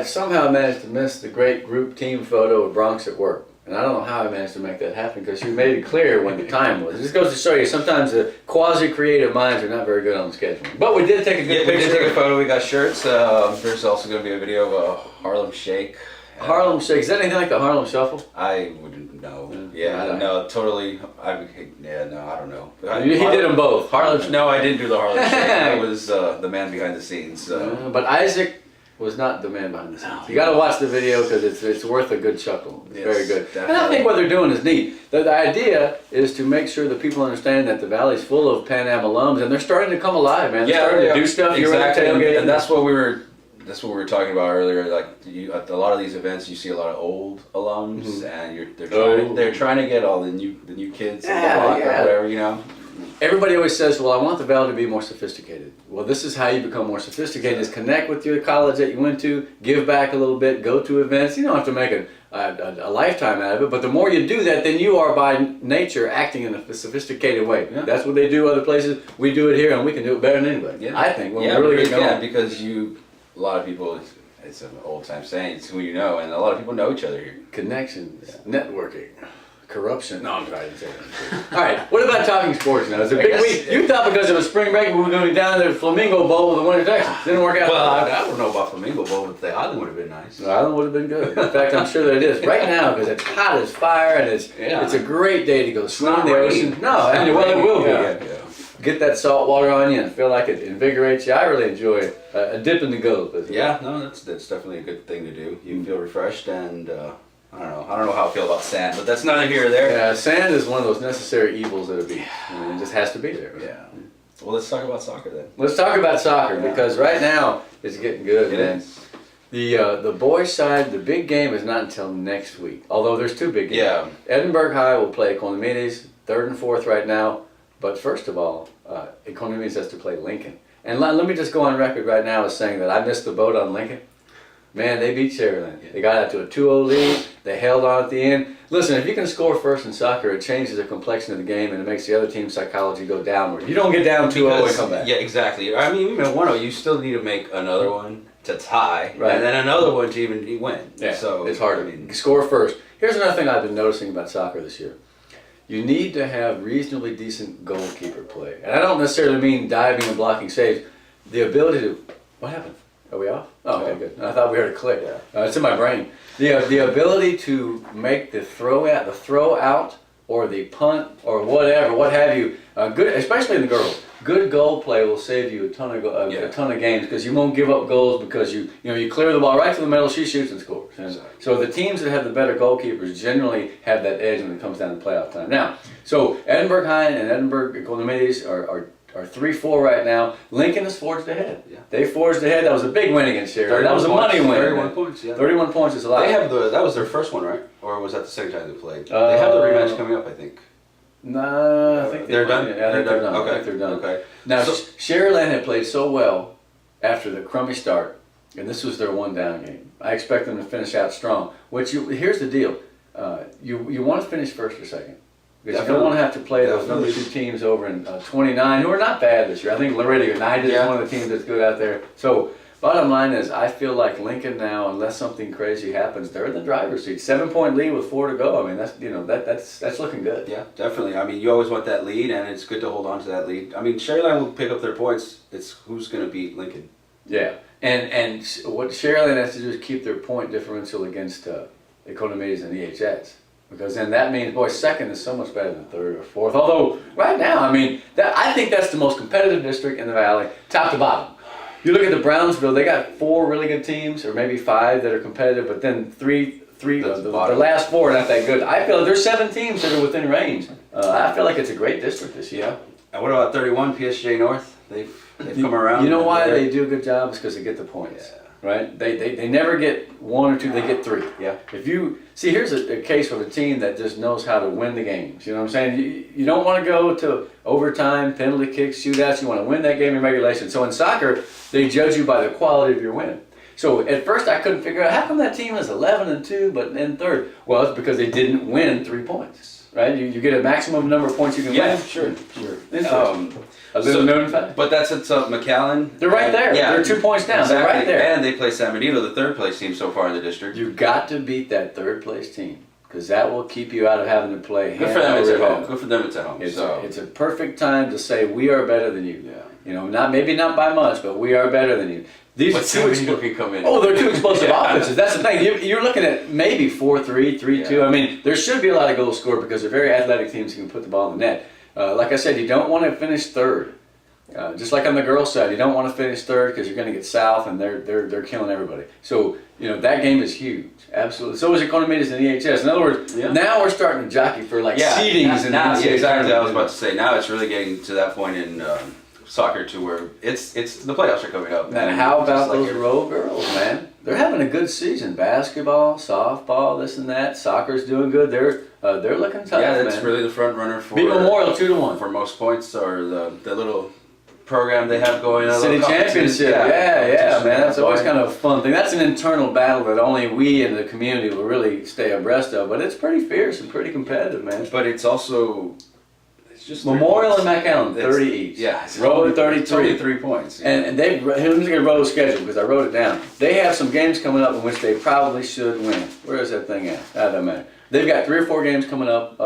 somehow managed to miss the great group team photo of Bronx at work. And I don't know how I managed to make that happen because you made it clear when the time was. It just goes to show you sometimes the quasi-creative minds are not very good on scheduling. But we did take a good picture. We did take a photo. We got shirts. There's also going to be a video of a Harlem Shake. Harlem Shake. Is that anything like the Harlem Shuffle? I wouldn't know. Yeah, no, totally. No, I don't know. He did them both. Harlem. No, I didn't do the Harlem Shake. I was the man behind the scenes. But Isaac was not the man behind the scenes. You got to watch the video because it's worth a good chuckle. It's very good. Definitely. And I think what they're doing is neat. The idea is to make sure that people understand that the Valley's full of Pan Am alums, and they're starting to come alive, man. They're starting to do stuff. Exactly. And that's what we were. That's what we were talking about earlier. Like at a lot of these events, you see a lot of old alums, and they're trying to get all the new kids on the block or whatever, you know. Everybody always says, well, I want the Valley to be more sophisticated. Well, this is how you become more sophisticated, is connect with your college that you went to, give back a little bit, go to events. You don't have to make a lifetime out of it, but the more you do that, then you are by nature acting in a sophisticated way. Yeah. That's what they do other places. We do it here, and we can do it better than anybody. Yeah. I think, when we really get going. Yeah, because a lot of people, it's an old time saying, it's who you know, and a lot of people know each other here. Connections, networking. Corruption. No, I'm trying to say that. All right, what about talking sports now? It's a big week. You thought because it was spring break we were going to be down there at Flamingo Bowl with the Winter Texans. Didn't work out. Well, I don't know about Flamingo Bowl, but the island would have been nice. The island would have been good. In fact, I'm sure that it is. Right now, because it's hot as fire and it's a great day to go swim in the ocean. No, and well, it will be. Yeah. Get that salt water on you and feel like it invigorates you. I really enjoy a dip in the Gulf. Yeah, no, that's definitely a good thing to do. You feel refreshed and... I don't know how I feel about sand, but that's neither here or there. Yeah, sand is one of those necessary evils that it just has to be there. Yeah. Well, let's talk about soccer then. Let's talk about soccer because right now it's getting good. It is. The boys' side, the big game is not until next week. Although there's two big games. Yeah. Edinburgh High will play Economides, 3rd and 4th right now. But first of all, Economides has to play Lincoln. And let me just go on record right now as saying that I missed the boat on Lincoln. Man, they beat Cherryland. They got out to a 2-0 lead. They held on at the end. Listen, if you can score first in soccer, it changes the complexion of the game and it makes the other team's psychology go downward. You don't get down 2-0 and come back. Yeah, exactly. I mean, even 1-0, you still need to make another one to tie, and then another one to even win. Yeah, so it's hard. Score first. Here's another thing I've been noticing about soccer this year. You need to have reasonably decent goalkeeper play. And I don't necessarily mean diving and blocking saves. The ability to... What happened? Are we off? Oh, okay, good. I thought we heard a click. It's in my brain. The ability to make the throw out, or the punt, or whatever, what have you, good, especially in the girls. Good goal play will save you a ton of games because you won't give up goals because you clear the ball right to the middle. She shoots and scores. And so the teams that have the better goalkeepers generally have that edge when it comes down to playoff time. Now, so Edinburgh High and Edinburgh Economides are 3-4 right now. Lincoln has forged ahead. Yeah. They forged ahead. That was a big win against Sheridan. That was a money win. 31 points, yeah. 31 points is a lot. They have that was their first one, right? Or was that the second time they played? They have the rematch coming up, I think. Nah, I think they're done. Yeah, I think they're done. Okay. I think they're done. Okay. Now, Sheridan had played so well after the crummy start, and this was their one-down game. I expect them to finish out strong. Here's the deal. You want to finish first or second. Because you don't want to have to play those number 2 teams over in 29, who are not bad this year. I think Laredo United is one of the teams that's good out there. So, bottom line is, I feel like Lincoln now, unless something crazy happens, they're in the driver's seat. 7-point lead with 4 to go. I mean, that's looking good. Yeah, definitely. I mean, you always want that lead, and it's good to hold on to that lead. I mean, Sheridan will pick up their points. It's who's going to beat Lincoln. Yeah, and what Sheridan has to do is keep their point differential against Economides and EHS. Because then that means, boy, second is so much better than 3rd or 4th. Although, right now, I mean, I think that's the most competitive district in the Valley, top to bottom. You look at the Brownsville, they got 4 really good teams, or maybe 5 that are competitive, but then the last 4 are not that good. I feel like there's 7 teams that are within range. I feel like it's a great district this year. And what about 31, PSG North? They've come around. You know why they do a good job? Is because they get the points. Yeah. Right? They never get 1 or 2, they get 3. Yeah. If you see, here's a case of a team that just knows how to win the games. You know what I'm saying? You don't want to go to overtime, penalty kicks, shootouts. You want to win that game in regulation. So in soccer, they judge you by the quality of your win. So at first I couldn't figure out how come that team is 11-2 but in 3rd. Well, it's because they didn't win 3 points. right? You get a maximum number of points you can win. Sure. A little known fact. But that's at McAllen. They're right there. Yeah, they're 2 points down. Exactly. They're right there. And they play San Benito, the third place team so far in the district. You've got to beat that third place team because that will keep you out of having to play. Good for them. It's at home. Good for them. It's at home. It's a perfect time to say we are better than you. Yeah. You know, maybe not by much, but we are better than you. These but two can come in. Oh, they're two explosive offenses. That's the thing. You're looking at maybe 4-3, 3-2. I mean, there should be a lot of goals scored because they're very athletic teams who can put the ball in the net. Like I said, you don't want to finish third. Just like on the girls' side, you don't want to finish third because you're going to get south and they're killing everybody. So that game is huge, absolutely. So is Economides in the EHS. In other words, now we're starting to jockey for seedings. Now, exactly. I was about to say. Now it's really getting to that point in soccer to where it's the playoffs are coming up. And how about those road girls, man? They're having a good season. Basketball, softball, this and that. Soccer's doing good. They're looking tough. Yeah, that's really the front runner for Beat Memorial 2-1 for most points, or the little program they have going on. City Championship. Yeah, man. That's always kind of a fun thing. That's an internal battle that only we in the community will really stay abreast of. But it's pretty fierce and pretty competitive, man. But it's also just Memorial and McAllen, 30 each. Yeah, Road 33. It's only 3 points. Yeah. And let me get a road schedule because I wrote it down. They have some games coming up in which they probably should win. Where is that thing at? That doesn't matter. They've got 3 or 4 games coming up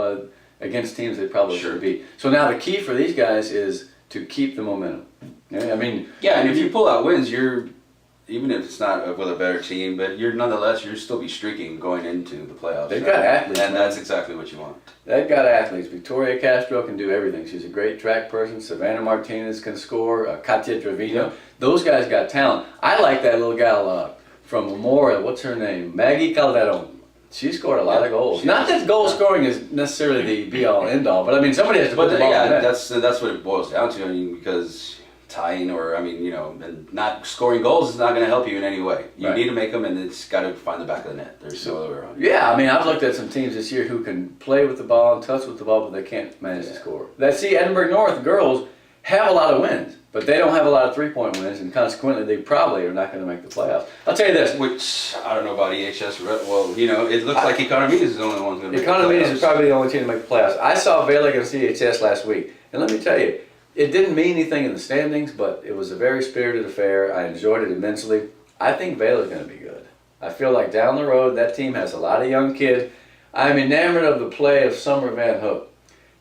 against teams they probably should beat. So now the key for these guys is to keep the momentum. I mean, and if you pull out wins, even if it's not with a better team, but you'll still be streaking going into the playoffs. They've got athletes, and that's exactly what you want. They've got athletes. Victoria Castro can do everything. She's a great track person. Savannah Martinez can score. Katia Trevino. Yep. Those guys got talent. I like that little gal from Memorial. What's her name? Maggie Calderon. She scored a lot of goals. Not that goal scoring is necessarily the be-all, end-all, but I mean, somebody has to put the ball in the net. That's what it boils down to. I mean, because tying and not scoring goals is not going to help you in any way. You need to make them, and it's got to find the back of the net. There's no other way around. Yeah, I mean, I've looked at some teams this year who can play with the ball and touch with the ball, but they can't manage to score. Edinburgh North girls have a lot of wins, but they don't have a lot of 3-point wins, and consequently, they probably are not going to make the playoffs. I'll tell you this. Which, I don't know about EHS. Well, it looks like Economides is the only one going to make the playoffs. Economides is probably the only team to make the playoffs. I saw Vale against EHS last week, and let me tell you, it didn't mean anything in the standings, but it was a very spirited affair. I enjoyed it immensely. I think Vale is going to be good. I feel like down the road, that team has a lot of young kids. I'm enamored of the play of Summer Van Hook.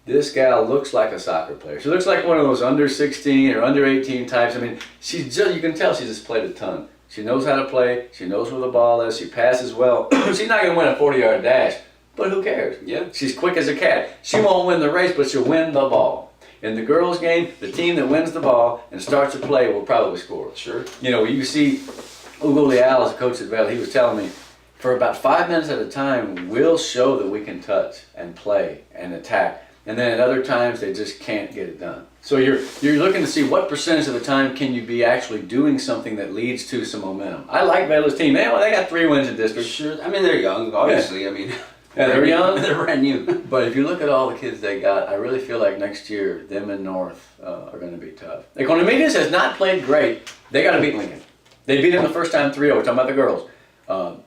This gal looks like a soccer player. She looks like one of those under 16 or under 18 types. I mean, you can tell she's just played a ton. She knows how to play. She knows where the ball is. She passes well. She's not going to win a 40-yard dash, but who cares? Yeah. She's quick as a cat. She won't win the race, but she'll win the ball. In the girls' game, the team that wins the ball and starts to play will probably score. Sure. You see Ugo Leal as a coach at Vale, he was telling me, for about 5 minutes at a time, we'll show that we can touch and play and attack. And then at other times, they just can't get it done. So you're looking to see what percentage of the time can you be actually doing something that leads to some momentum. I like Vale's team. They got 3 wins in district. Sure. I mean, they're young, obviously. Yeah. I mean... Yeah, they're young. They're brand new. But if you look at all the kids they got, I really feel like next year, them and North are going to be tough. Economides has not played great. They got to beat Lincoln. They beat them the first time 3-0. We're talking about the girls.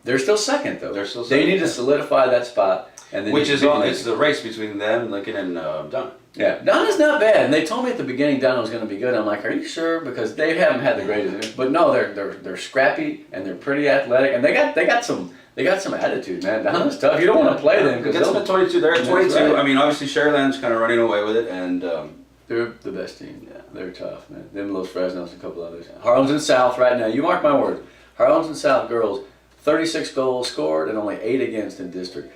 They're still second, though. They're still second. They need to solidify that spot. And then it's the race between them, Lincoln, and Donna. Yeah, Donna's not bad. And they told me at the beginning Donna was going to be good. I'm like, are you sure? Because they haven't had the greatest. But no, they're scrappy and they're pretty athletic, and they got some attitude, man. Donna's tough. You don't want to play them because get them at 22. They're at 22. Right. I mean, obviously Sherland's kind of running away with it, and they're the best team. Yeah, they're tough, man. Them, Los Fresnos, and a couple others. Harlingen South right now. You mark my words. Harlingen South girls, 36 goals scored and only 8 against in district.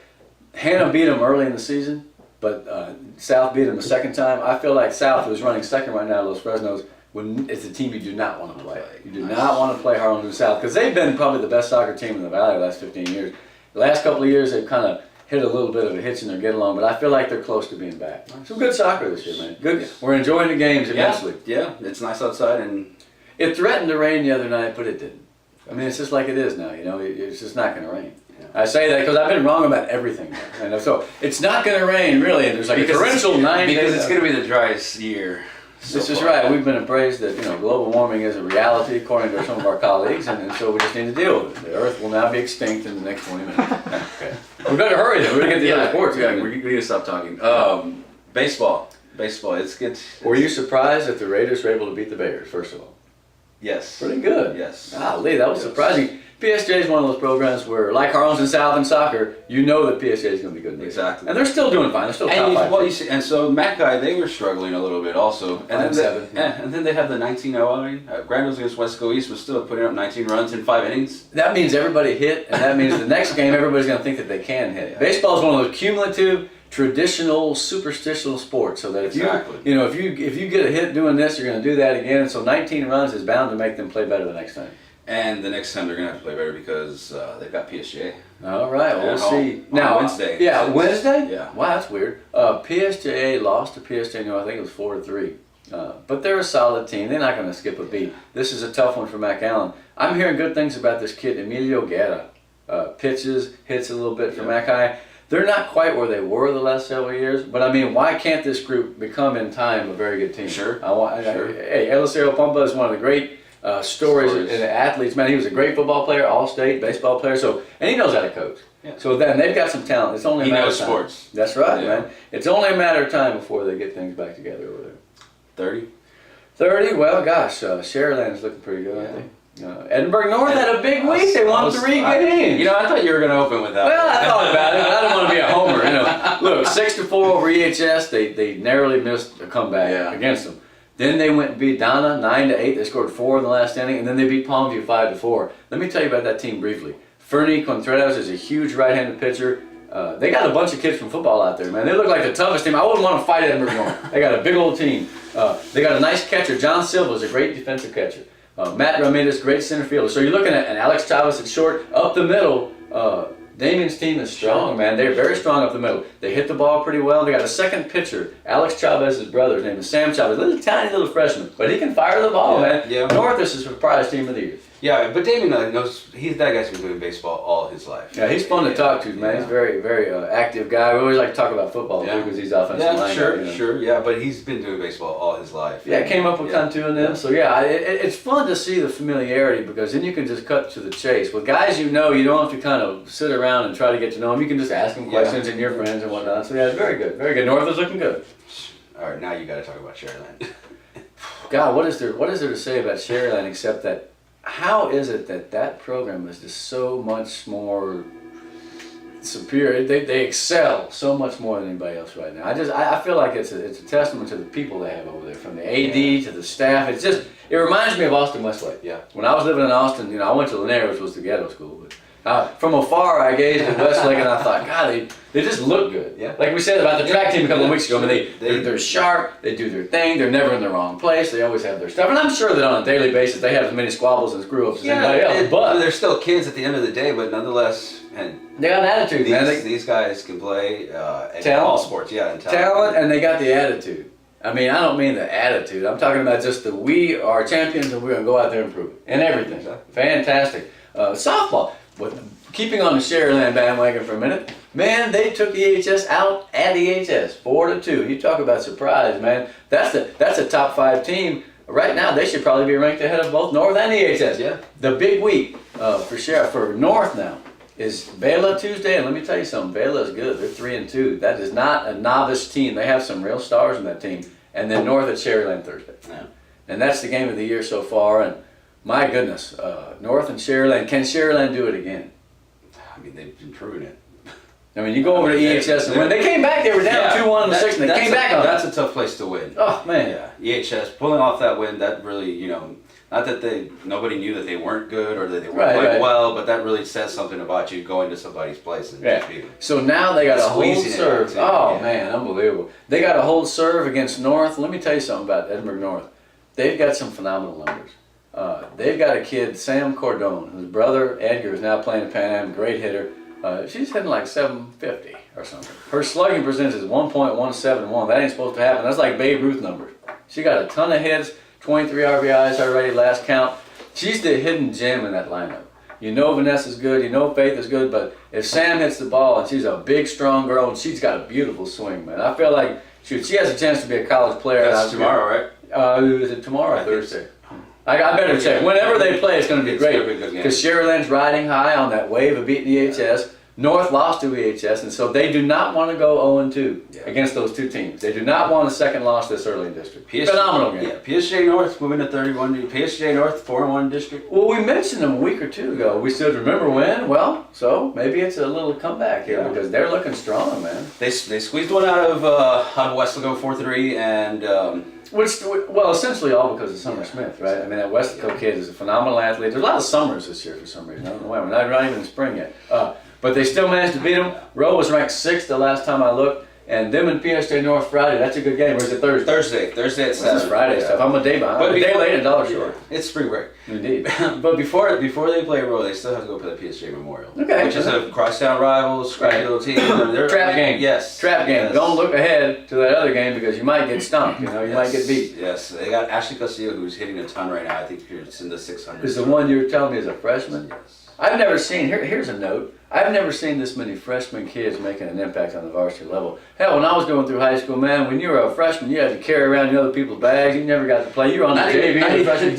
Hannah beat them early in the season, but South beat them the second time. I feel like South, who's running second right now, Los Fresnos, it's a team you do not want to play. You do not want to play Harlingen South because they've been probably the best soccer team in the Valley the last 15 years. The last couple of years, they've kind of hit a little bit of a hitch in their get along, but I feel like they're close to being back. Some good soccer this year, man. Good. We're enjoying the games immensely. Yeah, it's nice outside, and it threatened to rain the other night, but it didn't. I mean, it's just like it is now. It's just not going to rain. Yeah. I say that because I've been wrong about everything. And so it's not going to rain really. And there's like a torrential 9 days. Because it's going to be the driest year This is right. We've been appraised that global warming is a reality according to some of our colleagues, and so we just need to deal with it. The Earth will now be extinct in the next 20 minutes. Okay. We better hurry then. We're gonna get the other reports. Yeah, we need to stop talking. Baseball. It's good. Were you surprised that the Raiders were able to beat the Bears? First of all, Yes. pretty good. Yes. Golly, that was surprising. PSJ is one of those programs where, like Harlingen South in soccer, you know that PSJ is going to be good. Exactly. And they're still doing fine. They're still top five. Well, you see, and so Mackay, they were struggling a little bit also. And then they have the 19-0 Granville's against Wesco East was still putting up 19 runs in 5 innings. That means everybody hit, and that means the next game everybody's going to think that they can hit. Yeah. Baseball is one of those cumulative, traditional, superstitional sports. So that if if you get a hit doing this, you're going to do that again. And so 19 runs is bound to make them play better the next time. And the next time they're going to have to play better because they've got PSJ. All right, we'll see. Now Wednesday. Yeah, Wednesday? Yeah. Wow, that's weird. PSJ lost to PSJ, I think it was 4-3. But they're a solid team. They're not going to skip a beat. This is a tough one for McAllen. I'm hearing good things about this kid, Emilio Guerra. Pitches, hits a little bit for Mackay. They're not quite where they were the last several years, but I mean, why can't this group become in time a very good team? Sure. Hey, Eliseo Pompa is one of the great stories and athletes. Man, he was a great football player, all-state baseball player. And he knows how to coach. Yeah. So then they've got some talent. It's only a matter of time. He knows sports. That's right, man. It's only a matter of time before they get things back together over there. 30. Well, gosh, Sharyland is looking pretty good, I think. Edinburgh North had a big week. They won 3 games. I thought you were going to open with that. Well, I thought about it, but I didn't want to be a homer. Look, 6-4 over EHS. They narrowly missed a comeback against them. Then they went and beat Donna 9-8. They scored 4 in the last inning, and then they beat Palmview 5-4. Let me tell you about that team briefly. Fernie Contreras is a huge right-handed pitcher. They got a bunch of kids from football out there, man. They look like the toughest team. I wouldn't want to fight Edinburgh North. They got a big old team. They got a nice catcher. John Silva is a great defensive catcher. Matt Ramirez, great center fielder. So you're looking at Alex Chavez at short. Up the middle, Damien's team is strong, man. They're very strong up the middle. They hit the ball pretty well. They got a second pitcher, Alex Chavez's brother. His name is Sam Chavez. Tiny little freshman, but he can fire the ball, man. Yeah. North is a surprise team of the year. Yeah, but Damien knows that guy's been doing baseball all his life. Yeah, he's fun to talk to, man. He's a very, very active guy. We always like to talk about football too, because he's offensive line. Sure. Yeah, but he's been doing baseball all his life. Yeah, came up with Cantu and them. So it's fun to see the familiarity, because then you can just cut to the chase. With guys you don't have to kind of sit around and try to get to know them. You can just ask them questions and your friends and whatnot. So it's very good, very good. North is looking good. All right, now you got to talk about Sharyland. God, what is there to say about Sharyland except that? How is it that program is just so much more superior? They excel so much more than anybody else right now. I feel like it's a testament to the people they have over there, from the AD to the staff. It reminds me of Austin Westlake. Yeah. When I was living in Austin, I went to Lanier, which was the ghetto school, but from afar I gazed at Westlake and I thought, God, they just look good. Yeah. Like we said about the track team a couple of weeks ago. I mean, they're sharp. They do their thing. They're never in the wrong place. They always have their stuff. And I'm sure that on a daily basis they have as many squabbles and screw-ups as anybody else. But they're still kids at the end of the day. But nonetheless, and they got an attitude, man. These guys can play all sports. Yeah, and talent, and they got the attitude. I mean, I don't mean the attitude. I'm talking about just we are champions and we're going to go out there and prove it. And everything. Exactly. Fantastic. Softball. Keeping on the Sharyland bandwagon for a minute, man, they took EHS out at EHS, 4-2. You talk about surprise, man. That's a top 5 team. Right now, they should probably be ranked ahead of both North and EHS. Yeah. The big week for North now is Vela Tuesday, and let me tell you something, Vela is good. They're 3-2. That is not a novice team. They have some real stars in that team. And then North at Sharyland Thursday. Yeah. And that's the game of the year so far, and my goodness, North and Sharyland. Can Sharyland do it again? I mean, they've been proving it. I mean, you go over to EHS and when they came back, they were down 2-1 in the 6th, and they came back on. That's a tough place to win. Oh, man. Yeah, EHS pulling off that win, that really, not that nobody knew that they weren't good or that they weren't playing well, but that really says something about you going to somebody's place and just beating them. So now they got a hold serve. Oh, man, unbelievable. They got a hold serve against North. Let me tell you something about Edinburgh North. They've got some phenomenal numbers. They've got a kid, Sam Cordone, whose brother Edgar is now playing at Pan Am, great hitter. She's hitting like 750 or something. Her slugging percentage is 1.171. That ain't supposed to happen. That's like Babe Ruth numbers. She got a ton of hits, 23 RBIs already last count. She's the hidden gem in that lineup. You know Vanessa's good, you know Faith is good, but if Sam hits the ball, and she's a big, strong girl, and she's got a beautiful swing, man. I feel like she has a chance to be a college player. That's tomorrow, right? Is it tomorrow or Thursday? I better check. Whenever they play, it's going to be great. Because Sherryland's riding high on that wave of beating EHS. North lost to EHS, and so they do not want to go 0-2 against those two teams. They do not want a second loss this early in district. Phenomenal game. Yeah, PSG North moving to 31. PSG North 4-1 district. Well, we mentioned them a week or two ago. We still remember when. Well, so maybe it's a little comeback here because they're looking strong, man. They squeezed one out of Westlaco 4-3 and. Well, essentially all because of Summer Smith, right? I mean, that Westlaco kid is a phenomenal athlete. There's a lot of summers this year for some reason. I don't know why. We're not even in spring yet. But they still managed to beat them. Rowe was ranked 6th the last time I looked. And them and PSG North Friday, that's a good game. Or is it Thursday? Thursday at 7. This is Friday stuff. I'm a day behind. But a day late, $1 short. It's spring break. Indeed. But before they play Rowe, they still have to go play the PSG Memorial. Okay. Which is a crosstown rival, scrappy little team. Trap game. Yes. Trap game. Yes. Don't look ahead to that other game because you might get stumped. You know, you might get beat. Yes. They got Ashley Castillo, who's hitting a ton right now. I think it's in the 600s. Is the one you were telling me is a freshman? Yes. I've never seen, here's a note, I've never seen this many freshman kids making an impact on the varsity level. Hell, when I was going through high school, man, when you were a freshman, you had to carry around the other people's bags. You never got to play. You were on the JV.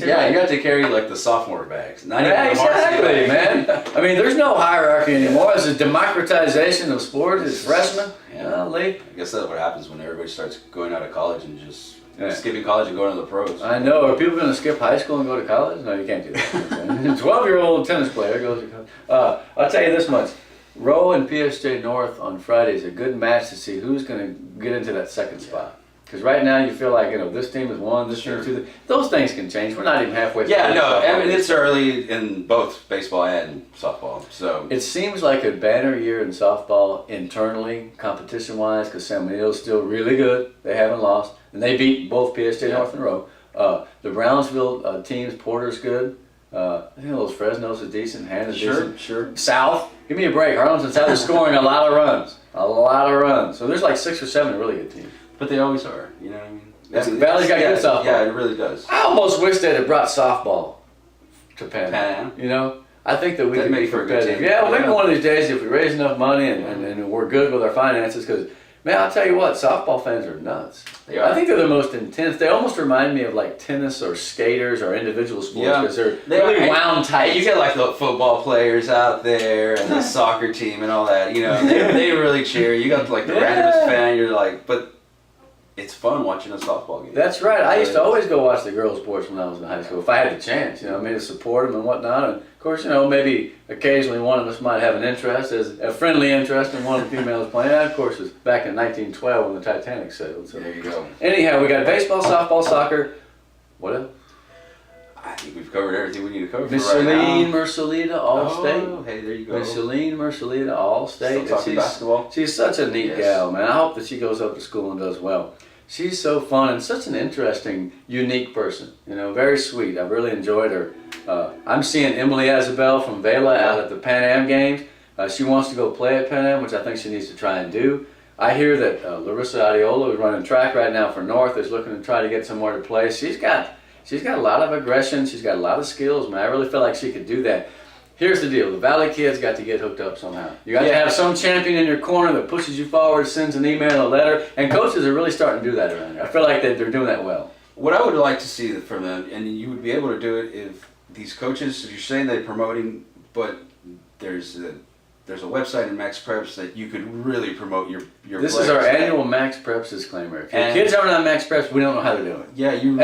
Yeah, you got to carry like the sophomore bags. Exactly, man. I mean, there's no hierarchy anymore. It's a democratization of sports. It's freshmen. I guess that's what happens when everybody starts going out of college and just skipping college and going to the pros. I know. Are people going to skip high school and go to college? No, you can't do that. A 12-year-old tennis player goes to college. I'll tell you this much. Rowe and PSG North on Friday is a good match to see who's going to get into that second spot. Because right now you feel like, this team is 1, this team is 2. Those things can change. We're not even halfway through. Yeah, no, I mean, it's early in both baseball and softball. So it seems like a banner year in softball internally, competition-wise, because San Benito's still really good. They haven't lost. And they beat both PSG North and Rowe. The Brownsville teams, Porter's good. I think those Fresno's is decent. Hannah's decent. Sure. South, give me a break. Harlingen South is scoring a lot of runs. A lot of runs. So there's like 6 or 7 really good teams. But they always are, you know what I mean? Valley's got good softball. Yeah, it really does. I almost wish they'd have brought softball to Pan Am. I think that we could be competitive. Yeah, well, maybe one of these days if we raise enough money and we're good with our finances, because, man, I'll tell you what, softball fans are nuts. They are. I think they're the most intense. They almost remind me of like tennis or skaters or individual sports because they're really wound tight. You get like the football players out there and the soccer team and all that. They really cheer. You got like the randomest fan. You're like, but it's fun watching a softball game. That's right. I used to always go watch the girls' sports when I was in high school if I had the chance. Maybe support them and whatnot. And of course, maybe occasionally one of us might have an interest, as a friendly interest in one of the females playing. That, of course, was back in 1912 when the Titanic sailed. So there you go. Anyhow, we got baseball, softball, soccer. What else? I think we've covered everything we need to cover. Micheline Mercelita, All-State. Hey, there you go. Micheline Mercelita, All-State. Still talking basketball. She's such a neat gal, man. I hope that she goes up to school and does well. She's so fun and such an interesting, unique person. Very sweet. I've really enjoyed her. I'm seeing Emily Isabel from Vela out at the Pan Am games. She wants to go play at Pan Am, which I think she needs to try and do. I hear that Larissa Adiola, who's running track right now for North, is looking to try to get somewhere to play. She's got a lot of aggression. She's got a lot of skills, man. I really feel like she could do that. Here's the deal. The Valley kids got to get hooked up somehow. You got to have some champion in your corner that pushes you forward, sends an email, a letter, and coaches are really starting to do that around here. I feel like they're doing that well. What I would like to see from them, and you would be able to do it if these coaches, if you're saying they're promoting, but there's a website in Max Preps that you could really promote your This players. is our annual Max Preps disclaimer. If your kids aren't on Max Preps, we don't know how to do it. Yeah, you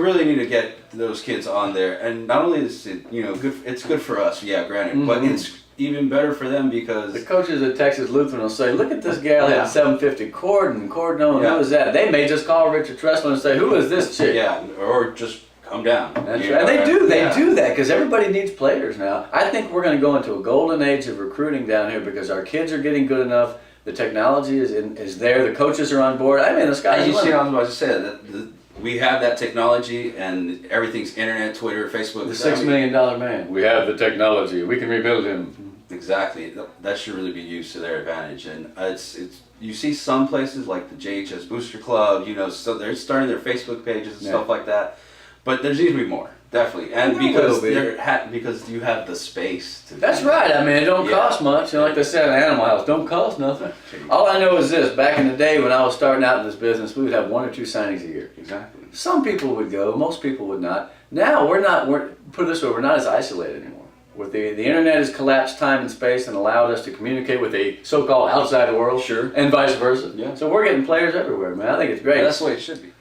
really need to get those kids on there, and not only is it good, it's good for us. Yeah, granted, but it's even better for them because the coaches at Texas Lutheran will say, "Look at this gal at 750 Cordon. Who is that?" They may just call Richard Tressler and say, "Who is this chick?" Yeah, or just come down. That's right. And they do that because everybody needs players now. I think we're going to go into a golden age of recruiting down here because our kids are getting good enough. The technology is there. The coaches are on board. I mean, the sky's the limit. I was about to say that we have that technology and everything's internet, Twitter, Facebook. The $6 million man. We have the technology. We can rebuild him. Exactly. That should really be used to their advantage. And it's you see some places like the JHS Booster Club. So they're starting their Facebook pages and stuff like that. But there needs to be more, definitely, and because you have the space to. That's right. I mean, it don't cost much. Like they said in Animal House, don't cost nothing. All I know is this: back in the day when I was starting out in this business, we would have 1 or 2 signings a year. Exactly. Some people would go, most people would not. Now put it this way, we're not as isolated anymore. With the internet has collapsed time and space and allowed us to communicate with the so-called outside world. Sure. And vice versa. Yeah. So we're getting players everywhere, man. I think it's great. Yeah, that's the way it should be.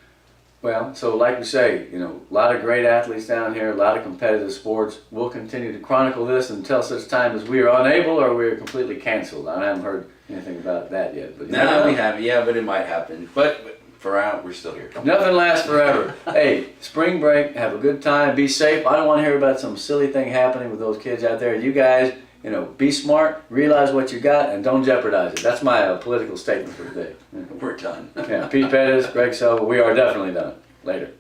Well, so like we say, a lot of great athletes down here, a lot of competitive sports. We'll continue to chronicle this until such time as we are unable or we are completely canceled. I haven't heard anything about that yet. But No, we haven't. Yeah, but it might happen. But for now, we're still here. Nothing lasts forever. Hey, spring break, have a good time, be safe. I don't want to hear about some silly thing happening with those kids out there. You guys, be smart, realize what you got, and don't jeopardize it. That's my political statement for today. We're done. Yeah, Pete Pettis, Greg Silva, we are definitely done. Later.